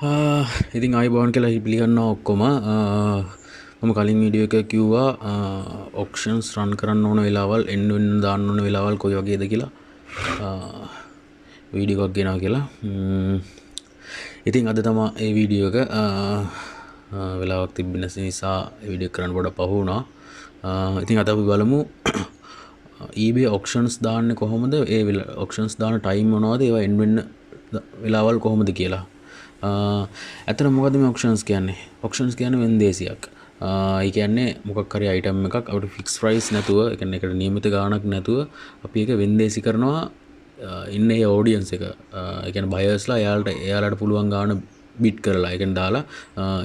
ඉතින් අයිබෝන් කියලා පිළිගන්න ඔක්කොම මම කලින් වීඩියෝ එක කිව්වා ඔක්ෂන්ස් රන් කරන්න ඕන වෙලාවල් එන්න දාන්න ඕන වෙලාවල් කොයි වගේද කියලා වීඩියෝ එකක් ගෙනා කියලා. ඉතින් අද තමයි මේ වීඩියෝ එක වෙලාවක් තිබෙන නිසා වීඩියෝ කරන්න පොඩක් පහු වුණා. ඉතින් අද අපි බලමු eBay auctions දාන්නේ කොහොමද, ඒ auctions දාන ටයිම් මොනවද, ඒවා එන්න වෙන්න වෙලාවල් කොහොමද කියලා. ඇතන මොකද මේ ඔක්ෂන්ස් කියන්නේ? ඔක්ෂන්ස් කියන්නේ වෙන්දේසියක්. ඒ කියන්නේ මොකක් හරි අයිටම් එකක් අපිට ෆික්ස් ප්‍රයිස් නැතුව, ඒ කියන්නේ ඒකට නියමිත ගාණක් නැතුව අපි ඒක වෙන්දේසි කරනවා ඉන්නේ ඔඩියන්ස් එක. ඒ කියන්නේ බයර්ස්ලා එයාලට පුළුවන් ගාණ බිට් කරලා, ඒ කියන්නේ දාලා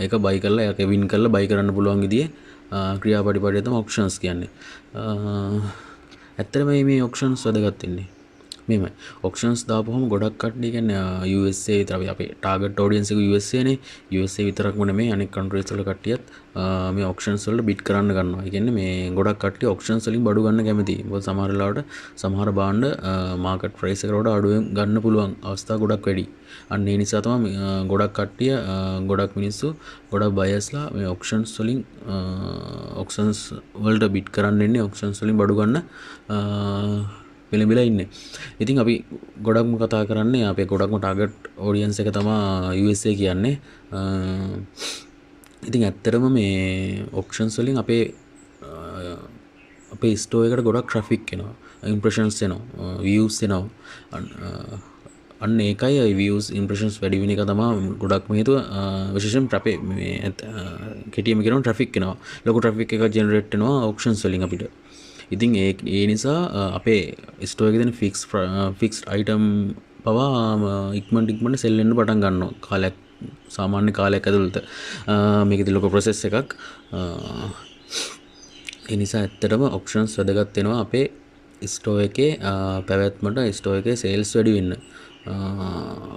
ඒක බයි කරලා, ඒක වින් කරලා බයි කරන්න පුළුවන් විදිහේ ක්‍රියාපටිපාටිය තමයි ඔක්ෂන්ස් කියන්නේ. ඇත්තටම මේ ඔක්ෂන්ස් වැදගත් වෙන්නේ මෙහෙමයි. ඔක්ෂන්ස් දාපුවම ගොඩක් කට්ටිය කියන්නේ USA විතර අපේ ටාගට් ඔඩියන්ස් එක USA නේ. USA විතරක්ම නෙමෙයි අනෙක් කන්ට්‍රීස් වල කට්ටියත් මේ ඔක්ෂන්ස් වලට බිට් කරන්න ගන්නවා. ඒ කියන්නේ මේ ගොඩක් කට්ටිය ඔක්ෂන්ස් වලින් බඩු ගන්න කැමතියි. මොකද සමහර වෙලාවට සමහර භාණ්ඩ මාකට් ප්‍රයිස් එකට වඩා අඩුවෙන් ගන්න පුළුවන් අවස්ථා ගොඩක් වැඩි. අන්න ඒ නිසා තමයි ගොඩක් කට්ටිය ගොඩක් මිනිස්සු ගොඩක් බයර්ස්ලා මේ ඔක්ෂන්ස් වලින් ඔක්ෂන්ස් වලට බිට් කරන්න ඉන්නේ, ඔක්ෂන්ස් වලින් බඩු ගන්න පිළිබිලා ඉන්නේ. ඉතින් අපි ගොඩක්ම කතා කරන්නේ අපේ ගොඩක්ම ටාගට් ඔඩියන්ස් එක තමයි USA කියන්නේ. ඉතින් ඇත්තටම මේ ඔක්ෂන්ස් වලින් අපේ ස්ටෝර් එකට ගොඩක් ට්‍රැෆික් එනවා, ඉම්ප්‍රෙෂන්ස් එනවා, views එනවා. අන්න ඒකයි views impressions වැඩි වෙන එක තමයි ගොඩක්ම හේතුව. විශේෂයෙන් අපේ මේ කෙටියම කියනවා ට්‍රැෆික් එනවා, ලොකු ට්‍රැෆික් එකක් ජෙනරේට් වෙනවා ඔක්ෂන්ස් වලින් අපිට. ඉතින් ඒ නිසා අපේ ස්ටෝර් එකේ තියෙන ෆික්ස්ඩ් අයිටම් පවා ඉක්මනට සෙල් වෙන්න පටන් ගන්නවා සාමාන්‍ය කාලයක් ඇතුළත. මේකේදී ලොකු ප්‍රොසෙස් එකක්. ඒ නිසා ඇත්තටම ඔක්ෂන්ස් වැදගත් වෙනවා අපේ ස්ටෝර් එකේ පැවැත්මට, ස්ටෝර් එකේ සේල්ස් වැඩි වෙන්න.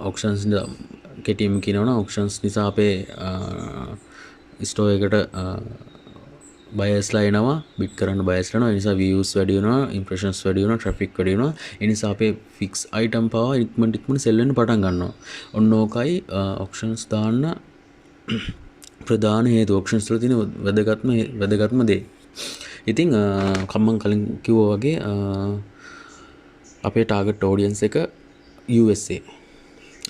ඔක්ෂන්ස් කෙටිම කියනවනම් ඔක්ෂන්ස් නිසා අපේ ස්ටෝර් එකට බයර්ස්ලා එනවා, බිට් කරන්න බයර්ස්ලා එනවා. ඒ නිසා views වැඩි වෙනවා, impressions වැඩි වෙනවා, traffic වැඩි වෙනවා. ඒ නිසා අපේ fix item පවා ඉක්මනට sell වෙන්න පටන් ගන්නවා. ඔන්න ඕකයි auctions දාන්න ප්‍රධාන හේතුව. auctions වල තියෙන වැදගත්ම දේ. ඉතින් මම කලින් කිව්වා වගේ අපේ target audience එක USA.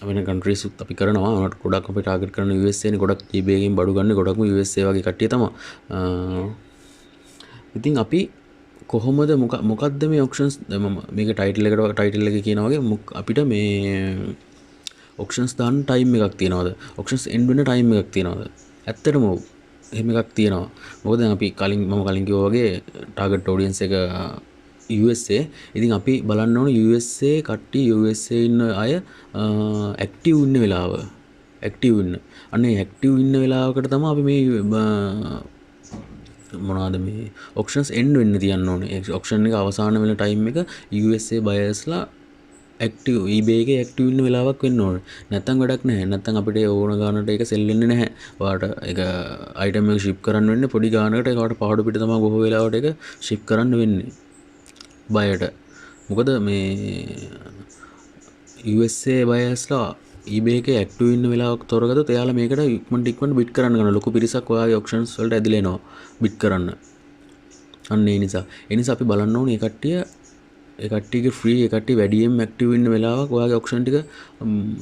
වෙන කන්ට්‍රීස් උත් අපි කරනවා. ගොඩක් අපි ටාගට් කරන USA නේ. ගොඩක් eBay එකෙන් බඩු ගන්න ගොඩක්ම USA වගේ කට්ටිය තමයි. ඉතින් අපි කොහොමද මොකද්ද මේ ඔක්ෂන්ස්? මම මේක ටයිටල් එකේ කියනවා වගේ අපිට මේ ඔක්ෂන්ස් දාන්න ටයිම් එකක් තියනවාද? ඔක්ෂන්ස් එන්ඩ් වෙන ටයිම් එකක් තියනවාද? ඇත්තටම එහෙම එකක් තියෙනවා. මොකද අපි මම කලින් කිව්වා වගේ ටාගට් ඔඩියන්ස් එක USA. ඉතින් අපි බලන්න ඕන USA කට්ටිය USA ඉන්න අය ඇක්ටිව් ඉන්න වෙලාව. අනේ ඇක්ටිව් ඉන්න වෙලාවකට තමයි අපි මේ මොනවාද මේ ඔක්ෂන්ස් එන්ඩ් වෙන්න තියන්න ඕනේ. ඔක්ෂන් එක අවසාන වෙන ටයිම් එක USA බයර්ස්ලා ඇක්ටිව් eBay එකේ ඇක්ටිව් ඉන්න වෙලාවක් වෙන්න ඕනේ. නැත්තම් වැඩක් නැහැ. නැත්තම් අපිට ඕන ගානට ඒක සෙල් වෙන්නේ නැහැ. ඔයාලට ඒක අයිටම් එක ෂිප් කරන්න වෙන්නේ පොඩි ගානකට. ඒකට පහඩු පිට තමයි බොහෝ වෙලාවට ඒක ෂිප් කරන්න වෙන්නේ බයට. මොකද මේ USA බයර්ස්ලා eBay එකේ ඇක්ටිව් ඉන්න වෙලාවක් තොරගත්තොත් එයාලා මේකට ඉක්මනට බිට් කරන්න ගන්න. ලොකු පිරිසක් ඔයාගේ ඔක්ෂන්ස් වලට ඇදිලා එනවා බිට් කරන්න. අන්න ඒ නිසා අපි බලන්න ඕනේ ඒ කට්ටියගේ ෆ්‍රී, ඒ කට්ටිය වැඩියෙන් ඇක්ටිව් ඉන්න වෙලාවක් ඔයාගේ ඔක්ෂන් ටික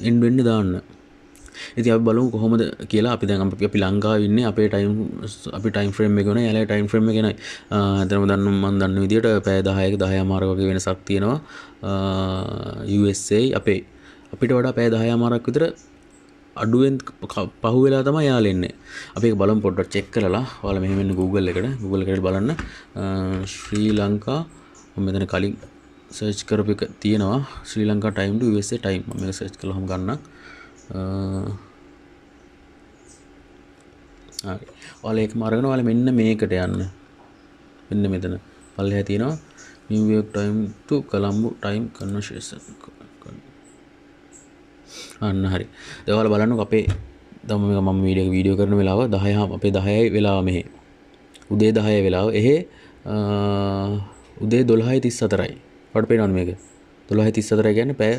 එන්ඩ් වෙන්න දාන්න. ඉතින් අපි බලමු කොහොමද කියලා. අපි දැන් අපි ලංකාවේ ඉන්නේ. අපේ ටයිම් ෆ්‍රේම් එක වෙනයි, යාළුවා ටයිම් ෆ්‍රේම් එක වෙනයි. මම දන්න විදිහට පැය 10ක 10:00 වගේ වෙනසක් තියෙනවා. USA අපිට වඩා පැය 10:00 විතර අඩුවෙන් පහු වෙලා තමයි යාළුවා එන්නේ. අපි ඒක බලමු පොඩ්ඩක් චෙක් කරලා. ඔයාලා මෙහෙම එන්න Google එකට බලන්න. ශ්‍රී ලංකා මම මෙතන කලින් සර්ච් කරපු එක තියෙනවා. Sri Lanka time to USA time. මම මේක සර්ච් කරලාම ගන්නම්. හරි. ඔයාලා ඒකම අරගෙන ඔයාලා මෙන්න මේකට යන්න. මෙන්න මෙතන පල්ලෙහා තියෙනවා New York time to Colombo time conversation. අන්න හරි. ඒ ඔයාලා බලන්නකො අපේ මම වීඩියෝ කරන වෙලාව 10 අපේ 10යි වෙලාව මෙහෙ. උදේ 10 වෙලාව. එහෙ උදේ 12:34යි. ඔයාලට පේනවද මේක? 12:34 කියන්නේ පැය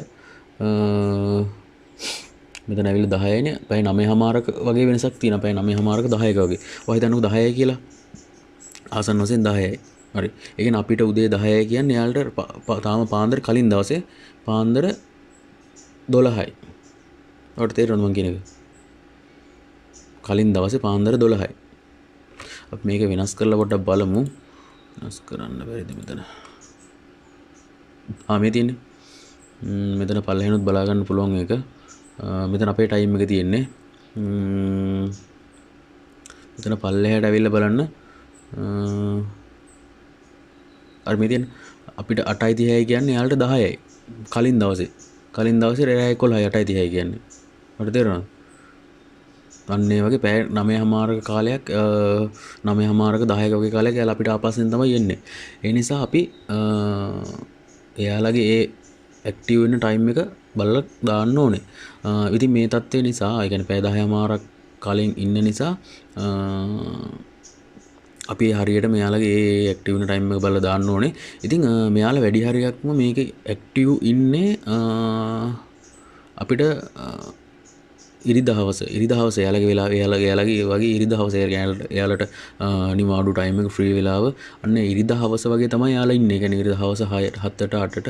මෙතන ඇවිල්ලා 10නේ. පැය 9:00මාරක වගේ වෙනසක් තියෙනවා. පැය 9:00මාරක 10ක වගේ. ඔය හිතන්නකෝ 10යි කියලා. ආසන්න වශයෙන් 10යි. හරි. ඒ කියන්නේ අපිට උදේ 10යි කියන්නේ එයාලට තාම පාන්දර කලින් දවසේ පාන්දර 12යි. ඔයාලට තේරෙනවද මං කියන එක? කලින් දවසේ පාන්දර 12යි. අපි මේක වෙනස් කරලා පොඩ්ඩක් බලමු. වෙනස් කරන්න බැරිද මෙතන? මේ තියෙන්නේ. මෙතන පල්ලෙහානොත් බලා ගන්න පුළුවන් එක. මෙතන අපේ ටයිම් එක තියෙන්නේ. මෙතන පල්ලෙහාට ඇවිල්ලා බලන්න. අර මේ තියෙන අපිට 8:30යි කියන්නේ යාලට 10යි. කලින් දවසේ රෑ 11යි 8:30යි කියන්නේ. මට තේරෙනවද? අන්න ඒ වගේ පැය 9:00මාරක කාලයක් 9:00මාරක 10ක වගේ කාලයක් යාලා අපිට ආපස්සෙන් තමයි එන්නේ. ඒ නිසා අපි එයාලගේ ඒ ඇක්ටිව් වෙන ටයිම් එක බලලා දාන්න ඕනේ. ඉතින් මේ தත්ත්වය නිසා ඒ කියන්නේ පැය 10:00මාරක් කලින් ඉන්න නිසා අපි හරියට මෙයාලගේ ඒ ඇක්ටිව් වෙන ටයිම් එක බලලා දාන්න ඕනේ. ඉතින් මෙයාලා වැඩි හරියක්ම මේකේ ඇක්ටිව් ඉන්නේ අපිට ඉරිදහවස එයාලගේ වෙලාව එයාලගේ වගේ ඉරිදහවස එයාලට නිවාඩු ටයිම් එක ෆ්‍රී වෙලාව අන්න ඉරිදහවස වගේ තමයි යාලා ඉන්නේ. ඒ කියන්නේ ඉරිදහවස 6ට 8ට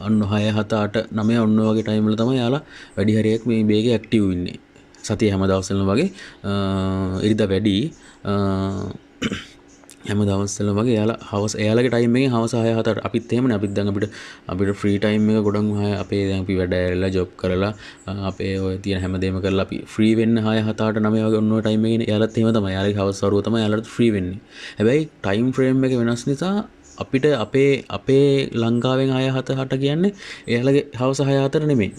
අන්න 6 7 8 9 ඔන්න වගේ ටයිම් වල තමයි යාලා වැඩි හරියක් මේ බේගේ ඇක්ටිව් ඉන්නේ. සතිය හැම දවසෙම වගේ ඉරිදා වැඩි හැම දවස්වල වගේ එයාලගේ ටයිම් එකෙන් හවස 6 7ට අපිත් එහෙමනේ. අපිත් දැන් අපිට ෆ්‍රී ටයිම් එක ගොඩක් අපේ දැන් අපි වැඩ ඇරලා ජොබ් කරලා අපේ ඔය තියෙන හැමදේම කරලා අපි ෆ්‍රී වෙන්න 6 7 8 9 වගේ ඔන්න ඔය ටයිම් එකේ එයාලත් එහෙම තමයි. එයාලගේ හවස් වරුව තමයි එයාලට ෆ්‍රී වෙන්නේ. හැබැයි ටයිම් ෆ්‍රේම් එක වෙනස් නිසා අපිට අපේ ලංකාවෙන් 6 7 8 කියන්නේ එයාලගේ හවස 6 4 නෙමෙයි.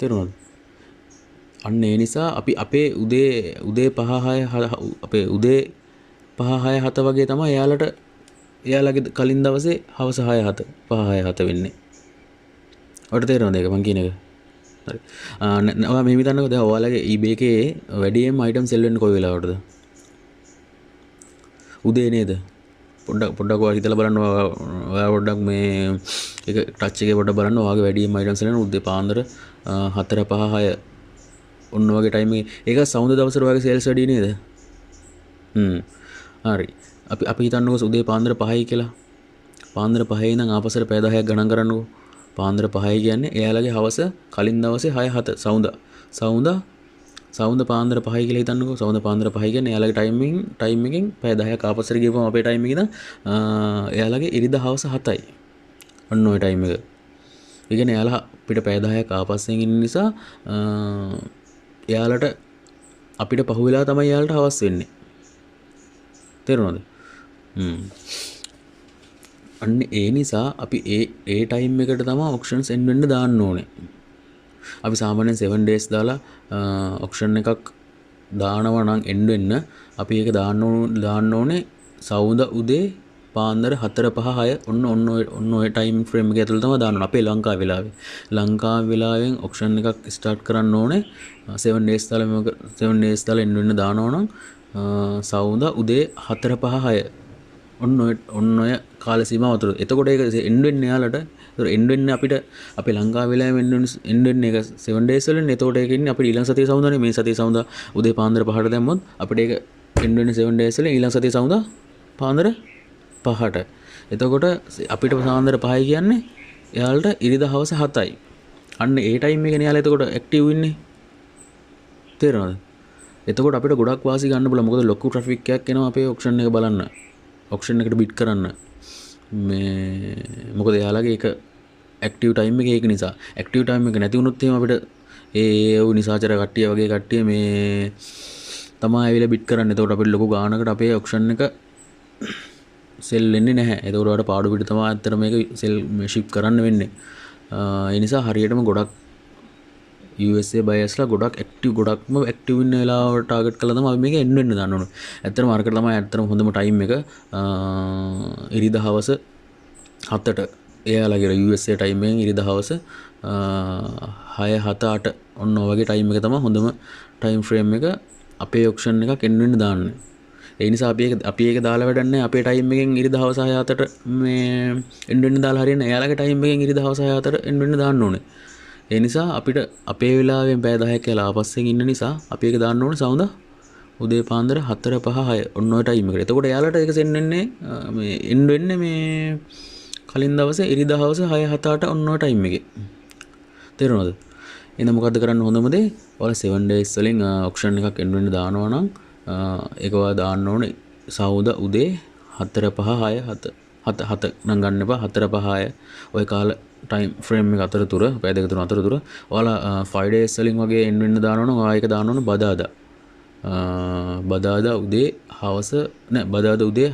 තේරුණාද? අන්න ඒ නිසා අපි අපේ උදේ 5 6 අපේ උදේ 5 6 7 වගේ තමයි එයාලගේ කලින් දවසේ හවස 6 7 5 6 7 වෙන්නේ. ඔයාලට තේරෙනවද ඒක මං කියන එක? හරි. ඔයා මෙහෙම හිතන්නකෝ දැන් ඔයාලගේ eBay එකේ වැඩියෙන් item sell වෙන්නේ කොයි වෙලාවටද? උදේ නේද? පොඩ්ඩක් ඔයා හිතලා බලන්න. ඔයා පොඩ්ඩක් මේ ඒක ටච් එකේ පොඩ්ඩක් බලන්න. ඔයාගේ වැඩියෙන් item sell වෙන උදේ පාන්දර 4 5 6 ඔන්න වගේ ටයිම් එකේ. ඒක සවුන්ද දවසට ඔයාගේ sales වැඩි නේද? හරි. අපි හිතන්නකෝ උදේ පාන්දර 5යි කියලා. පාන්දර 5යි ඉඳන් ආපස්සට පැය 10ක් ගණන් කරන්නකෝ. පාන්දර 5යි කියන්නේ එයාලගේ හවස කලින් දවසේ 6 7 සවුන්ද පාන්දර 5යි කියලා හිතන්නකෝ. සවුන්ද පාන්දර 5යි කියන්නේ එයාලගේ ටයිම් එකෙන් පැය 10ක් ආපස්සට ගියපුවම අපේ ටයිම් එකේ ඉඳන් එයාලගේ ඉරිදා හවස 7යි. ඔන්න ඔය ටයිම් එක. ඒ කියන්නේ එයාලා අපිට පැය 10ක් ආපස්සෙන් ඉන්න නිසා එයාලට අපිට පහුවෙලා තමයි එයාලට හවස් වෙන්නේ. තේරුණාද? අන්න ඒ නිසා අපි ඒ ටයිම් එකට තමයි ඔක්ෂන්ස් එන්ඩ් වෙන්න දාන්න ඕනේ. අපි සාමාන්‍යයෙන් 7 days දාලා ඔක්ෂන් එකක් දානවා නම් එන්ඩ් වෙන්න අපි ඒක දාන්න ඕනේ සවුද උදේ පාන්දර 4 5 6 ඔන්න ඔය ටයිම් ෆ්‍රේම් එක ඇතුළත තමයි දාන්න ඕනේ. අපේ ලංකාවේ වෙලාවේ. ලංකාවේ වෙලාවෙන් ඔක්ෂන් එකක් ස්ටාර්ට් කරන්න ඕනේ 7 days දාලා එන්ඩ් වෙන්න දානවා නම් සවුද උදේ 4 5 6 ඔන්න ඔය කාල සීමාව තුළ. එතකොට ඒක එන්ඩ් වෙන්නේ යාලට. ඒතර එන්ඩ් වෙන්නේ අපිට අපේ ලංකාවේ වෙලාවෙන් එන්ඩ් වෙන්නේ ඒක 7 days වලින්. එතකොට ඒක ඉන්නේ අපිට ඊළඟ සතියේ සවුදානේ. මේ සතියේ සවුදා උදේ පාන්දර 5ට දැම්මොත් අපිට ඒක එන්ඩ් වෙන්නේ 7 days වලින් ඊළඟ සතියේ සවුදා පාන්දර 5ට. එතකොට අපිට පාන්දර 5යි කියන්නේ යාලට ඉරිදා හවස 7යි. අන්න ඒ ටයිම් එකනේ යාලා එතකොට ඇක්ටිව් ඉන්නේ. තේරෙනවද? එතකොට අපිට ගොඩක් වාසි ගන්න පුළුවන්. මොකද ලොකු ට්‍රැෆික් එකක් එනවා අපේ ඔක්ෂන් එක බලන්න. ඔක්ෂන් එකට බිඩ් කරන්න. මොකද එයාලගේ ඒක ඇක්ටිව් ටයිම් එක ඒක නිසා. ඇක්ටිව් ටයිම් එක නැති වුණොත් එහෙම අපිට නිසාචර කට්ටිය වගේ කට්ටිය මේ තමයි ඇවිල්ලා බිඩ් කරන්නේ. එතකොට අපිට ලොකු ගානකට අපේ ඔක්ෂන් එක සෙල් වෙන්නේ නැහැ. එතකොට ඔයාලට පාඩු පිට තමයි අතර මේක සෙල් ෂිප් කරන්න වෙන්නේ. ඒ නිසා හරියටම ගොඩක් USA බයස්ලා ගොඩක්ම ඇක්ටිව් ඉන්න වෙලාවට ටාගට් කරලා තමයි අපි මේක එන්ඩ් වෙන්න දාන්න ඕනේ. ඇත්තටම අරකට තමයි හොඳම ටයිම් එක ඉරිදා හවස 7ට. එයාලගේ USA ටයිම් එකෙන් ඉරිදා හවස 6 7 8 ඔන්න ඔය වගේ ටයිම් එක තමයි හොඳම ටයිම් ෆ්‍රේම් එක අපේ ඔක්ෂන් එකක් එන්ඩ් වෙන්න දාන්න. ඒ නිසා අපි ඒක දාලා වැඩක් නැහැ. අපේ ටයිම් එකෙන් ඉරිදා හවස 6 7ට මේ එන්ඩ් වෙන්න දාලා හරියන්නේ. එයාලගේ ටයිම් එකෙන් ඉරිදා හවස 6 7ට එන්ඩ් වෙන්න දාන්න ඕනේ. ඒ නිසා අපිට අපේ වෙලාවෙන් පැය 10ක් කියලා ආපස්සෙන් ඉන්න නිසා අපි ඒක දාන්න ඕනේ සවුදා උදේ පාන්දර 4 5 6 ඔන්න ඔය ටයිම් එකට. එතකොට එයාලට ඒක සෙන් වෙන්නේ මේ එන්න වෙන්නේ මේ කලින් දවසේ ඉරිදා හවස 6 7 8 ඔන්න ඔය ටයිම් එකේ. තේරුණාද? එහෙනම් මොකද්ද කරන්න හොඳම දේ? ඔයාලා 7 days වලින් ඔක්ෂන් එකක් එන්න වෙන්න දානවා නම් ඒක ඔයා දාන්න ඕනේ සවුදා උදේ 4 5 6 7 7 නම් ගන්න එපා 4 5 6 ඔය කාල ටයිම් ෆ්‍රේම් එක අතරතුර පැය දෙක තුන අතරතුර ඔයාලා 5 days වලින් වගේ එන්න වෙන්න දානවා නම් ඔයා ඒක දාන්න ඕනේ බදාදා උදේ හවස නෑ බදාදා උදේ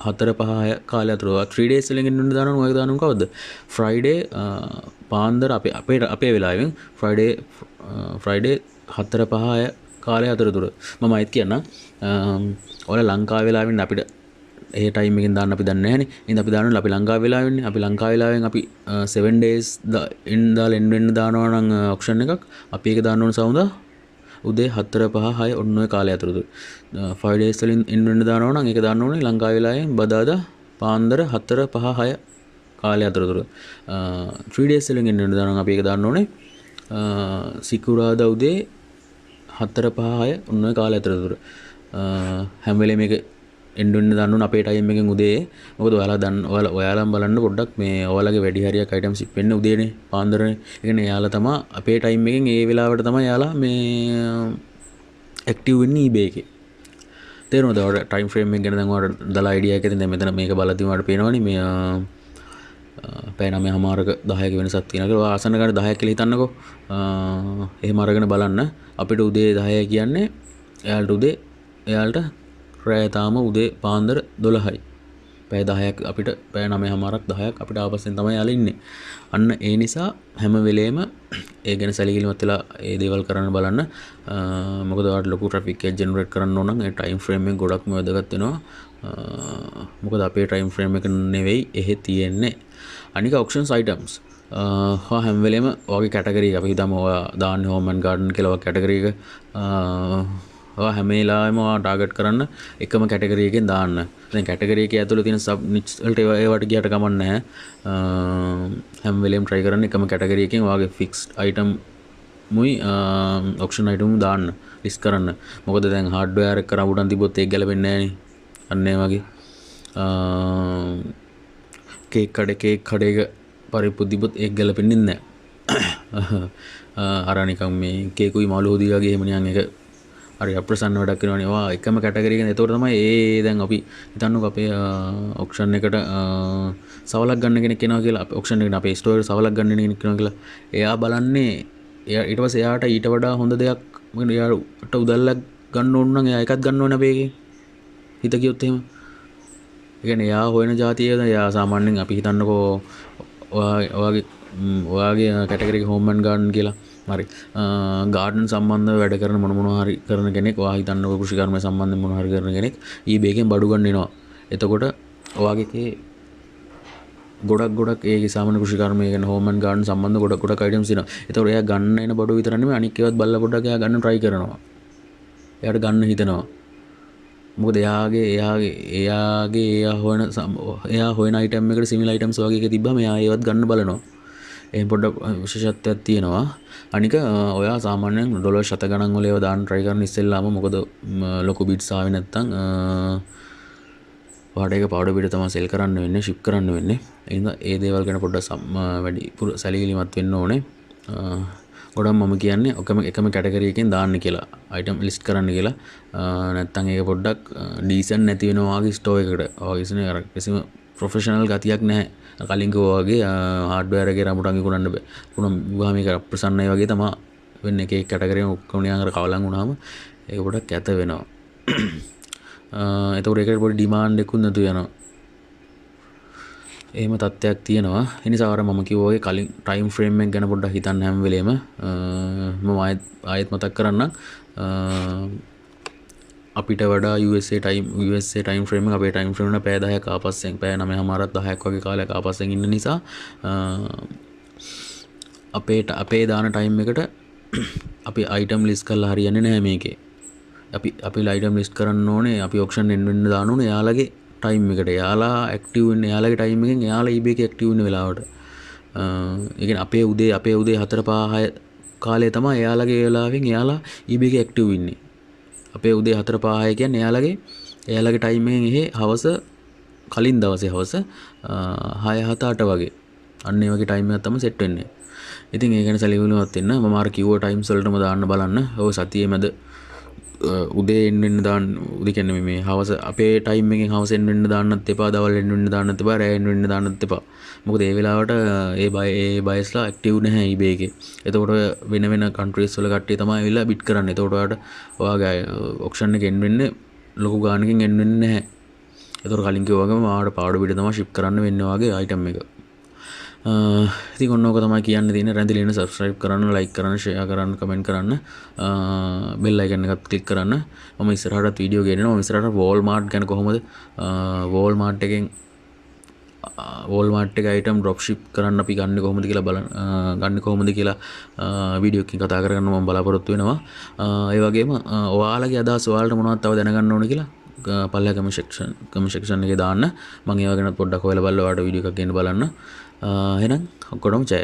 4 5 6 කාලය අතර 3 days වලින් එන්න දානවා ඔය දානවා කවද්ද Friday පාන්දර අපේ වෙලාවෙන් Friday 4 5 6 කාලය අතරතුර මම අයිත් කියන්නම් ඔයාලා ලංකාව වෙලාවෙන් අපිට ඒ ටයිම් එකෙන් දාන්න අපි දන්නේ නැහනේ එහෙනම් අපි දානවා අපි ලංකාව වෙලාවෙන්නේ අපි ලංකාව වෙලාවෙන් අපි 7 days දාලා එන්න වෙන්න දානවා නම් ඔප්ෂන් එකක් අපි ඒක දාන්න ඕන සවුදා උදේ 4 5 6 ඔන්න ඔය කාලය අතරතුර 5 days වලින් එන්න වෙන්න දානවා නම් ඒක දාන්න ඕනේ ලංකාව වෙලාවෙන් බදාදා පාන්දර 4 5 6 කාලය අතරතුර 3 days වලින් එන්න වෙන්න දානවා නම් අපි ඒක දාන්න ඕනේ සිකුරාදා උදේ 4 5 6 ඔන්න ඔය කාලය අතරතුර හැම වෙලේම මේක එන්න වෙන්න දාන්න ඕන අපේ ටයිම් එකෙන් උදේ මොකද ඔයාලා බලන්න පොඩ්ඩක් මේ ඔයාලගේ වැඩි හරියක් අයිටම් ෂිප් වෙන්නේ උදේනේ පාන්දරනේ ඒ කියන්නේ එයාලා තමයි අපේ ටයිම් එකෙන් ඒ වෙලාවට තමයි එයාලා මේ ඇක්ටිව් වෙන්නේ eBay එකේ තේරුණාද ඔයාලට ටයිම් ෆ්‍රේම් එක ගැන දැන් ඔයාලට දලා අයිඩියා එකක් දැන් මෙතන මේක බලද්දී ඔයාලට පේනවනේ මේ පැය 9:00ක 10ක වෙනසක් තියෙනවා කියලා ඔයා ආසන්න ගන්න 10ක් කියලා හිතන්නකෝ එහෙම අරගෙන බලන්න අපිට උදේ 10 කියන්නේ එයාලට රෑ තාම උදේ පාන්දර 12යි. පැය 10ක් අපිට පැය 9:00ක් 10ක් අපිට ආපස්සෙන් තමයි යාලා ඉන්නේ. අන්න ඒ නිසා හැම වෙලේම ඒ ගැන සැලකිලිමත් වෙලා ඒ දේවල් කරන්න බලන්න. මොකද ඔයාලට ලොකු ට්‍රැෆික් එකක් ජෙනරේට් කරන්න ඕන නම් ඒ ටයිම් ෆ්‍රේම් එක ගොඩක්ම වැදගත් වෙනවා. මොකද අපේ ටයිම් ෆ්‍රේම් එක නෙවෙයි එහෙ තියෙන්නේ. අනික ඔක්ෂන්ස් අයිටම්ස් හැම වෙලේම ඔයාගේ කැටගරි එක අපි හිතමු ඔයා දාන්නේ හෝම් ඇන්ඩ් ගාඩන් කියලා ඔය කැටගරි එක ඔයා හැම වෙලාවෙම ඔයා ටාගට් කරන්න එකම කැටගරි එකෙන් දාන්න. දැන් කැටගරි එකේ ඇතුළේ තියෙන සබ් නිච් වලට ඒවට ගියට කමක් නැහැ. හැම වෙලේම try කරන්න එකම කැටගරි එකෙන් ඔයාගේ ෆික්ස්ඩ් අයිටම් මුයි ඔක්ෂන් අයිටම් දාන්න ලිස්ට් කරන්න. මොකද දැන් හાર્ඩ්වෙයාර් එක කරවුඩන් තිබ්බොත් ඒක ගැලපෙන්නේ නැහැ නේ. අන්න ඒ වගේ. කේක් කඩේක පරිප්පු තිබ්බොත් ඒක ගැලපෙන්නේ නැහැ. අර නිකන් මේ කේකුයි මාළු හොදි වගේ එහෙම නිකන් ඒක හරි අප්‍රසන්න වැඩක් කරනවනේ. ඔයා එකම කැටගරි එකෙන් ඒතකොට තමයි දැන් අපි හිතන්නකෝ අපේ ඔක්ෂන් එකට සවලක් ගන්න කෙනෙක් එනවා කියලා ඔක්ෂන් එකට අපේ ස්ටෝර් එකට සවලක් ගන්න කෙනෙක් එනවා කියලා එයා බලන්නේ ඊට පස්සේ එයාට ඊට වඩා හොඳ දෙයක් මොකද එයාට උදැල්ලක් ගන්න ඕන නම් එයා එකක් ගන්න ඕනේ අපේ එකේ හිත කියොත් එහෙම ඒ කියන්නේ එයා හොයන જાතිය එයා සාමාන්‍යයෙන් අපි හිතන්නකෝ ඔයාගේ කැටගරි එක හෝම් ඇන්ඩ් ගාඩන් කියලා හරි ගාඩන් සම්බන්ධව වැඩ කරන මොනවා හරි කරන කෙනෙක් ඔයා හිතන්නකෝ කෘෂිකර්මය සම්බන්ධයෙන් මොනවා හරි කරන කෙනෙක් eBay එකෙන් බඩු ගන්න එනවා. එතකොට ඔයාගේ ගොඩක් ඒ සාමාන්‍ය කෘෂිකර්මය කියන හෝම් ඇන්ඩ් ගාඩන් සම්බන්ධ ගොඩක් අයිටම්ස් තියෙනවා. එතකොට එයා ගන්න එන බඩු විතර නෙමෙයි අනික් ඒවාත් බලලා පොඩ්ඩක් එයා ගන්න try කරනවා. එයාට ගන්න හිතෙනවා. මොකද එයා හොයන අයිටම් එකට සිමිලර් අයිටම්ස් වගේ එක තිබ්බම එයා ඒවත් ගන්න බලනවා. එහෙනම් පොඩ්ඩක් විශේෂත්වයක් තියෙනවා. අනික ඔයා සාමාන්‍යයෙන් ඩොලර් ශත ගණන් වල ඒවා දාන්න try කරන ඉස්සෙල්ලාම මොකද ලොකු බිට්ස් ආවේ නැත්තම් ඔයාට ඒක පවුඩර් බිට තමයි සෙල් කරන්න වෙන්නේ ෂිප් කරන්න වෙන්නේ. එහෙනම් ඒ දේවල් ගැන පොඩ්ඩක් වැඩි සැලකිලිමත් වෙන්න ඕනේ. ගොඩක් මම කියන්නේ එකම කැටගරි එකෙන් දාන්න කියලා අයිටම් ලිස්ට් කරන්න කියලා. නැත්තම් ඒක පොඩ්ඩක් ඩීසන්ට් නැති වෙනවා වගේ ස්ටෝර් එකකට. ඔයගොල්ලෝ අර කිසිම ප්‍රොෆෙෂනල් ගතියක් නැහැ. කලින් කිව්වා වගේ හાર્ඩ්වෙයාර් එකේ රඹුටන් විකුණන්න බෑ. වුණා මේක ප්‍රසන්නයි වගේ තමයි වෙන්නේ. එක කැටගරි එක ඔක්කොම නිකන් අර කවලම් වුණාම ඒක පොඩක් කැත වෙනවා. එතකොට ඒකට පොඩි ඩිමාන්ඩ් එකකුත් නැතු වෙනවා. එහෙම තත්ත්වයක් තියෙනවා. ඒ නිසා අර මම කිව්වා වගේ කලින් ටයිම් ෆ්‍රේම් එක ගැන පොඩ්ඩක් හිතන්න හැම වෙලේම මම ආයෙත් මතක් කරන්නම්. අපිට වඩා USA ටයිම් ෆ්‍රේම් එක අපේ ටයිම් ෆ්‍රේම් එක පැය 10ක් ආපස්සෙන් පැය 9:00ක් 10ක් වගේ කාලයක් ආපස්සෙන් ඉන්න නිසා අපේ දාන ටයිම් එකට අපි අයිටම් ලිස්ට් කරලා හරියන්නේ නැහැ මේකේ. අපි අයිටම් ලිස්ට් කරන්න ඕනේ අපි ඔක්ෂන් එන්න දාන්න ඕනේ එයාලගේ ටයිම් එකට. එයාලා ඇක්ටිව් වෙන්නේ එයාලගේ ටයිම් එකෙන් එයාලා eBay එකේ ඇක්ටිව් වෙන වෙලාවට. ඒ කියන්නේ අපේ උදේ 4-5 කාලේ තමයි එයාලගේ වෙලාවෙන් එයාලා eBay එකේ ඇක්ටිව් ඉන්නේ. අපේ උදේ 4-5 කියන්නේ එයාලගේ ටයිම් එකෙන් එහෙ හවස කලින් දවසේ හවස 6-7-8 වගේ. අන්න ඒ වගේ ටයිම් එකක් තමයි සෙට් වෙන්නේ. ඉතින් ඒ ගැන සැලකිලිමත් වෙන්න මම අර කිව්ව ටයිම්ස් වලටම දාන්න බලන්න. ඔය සතියේ මැද උදේ එන්න දාන්න උදේ කියන්නේ මේ හවස අපේ ටයිම් එකෙන් හවස එන්න දාන්නත් එපා, දවල් එන්න දාන්නත් එපා, රෑ එන්න දාන්නත් එපා. මොකද ඒ වෙලාවට ඒ බයස්ලා ඇක්ටිව් නැහැ eBay එකේ. එතකොට වෙන කන්ට්‍රීස් වල කට්ටිය තමයි ඇවිල්ලා බිට් කරන්නේ. එතකොට ඔයාගේ ඔක්ෂන් එක එන්න වෙන්නේ ලොකු ගානකින් එන්න වෙන්නේ නැහැ. එතකොට කලින් කිව්වා වගේම ආවට පාඩු පිට තමයි ෂිප් කරන්න වෙන්නේ වගේ අයිටම් එක. ඉතින් ඔන්න ඕක තමයි කියන්න තියෙන්නේ. රැඳිලා ඉන්න subscribe කරන්න, like කරන්න, share කරන්න, comment කරන්න, bell icon එකත් click කරන්න. මම ඉස්සරහට වීඩියෝ ගෙනෙනවා. මම ඉස්සරහට Walmart ගැන කොහොමද Walmart එකෙන් Walmart එක item dropship කරන්න අපි ගන්න කොහොමද කියලා වීඩියෝ එකකින් කතා කරගන්න මම බලාපොරොත්තු වෙනවා. ඒ වගේම ඔයාලගේ අදහස් ඔයාලට මොනවද තව දැනගන්න ඕන කියලා පල්ලා කමෙන්ට් සෙක්ෂන් එකේ දාන්න. මම ඒව ගැන පොඩ්ඩක් හොයලා බලලා ඔයාලට වීඩියෝ එකක් ගෙන්න බලන්න. එහෙනම් ඔක්කොටම ජය.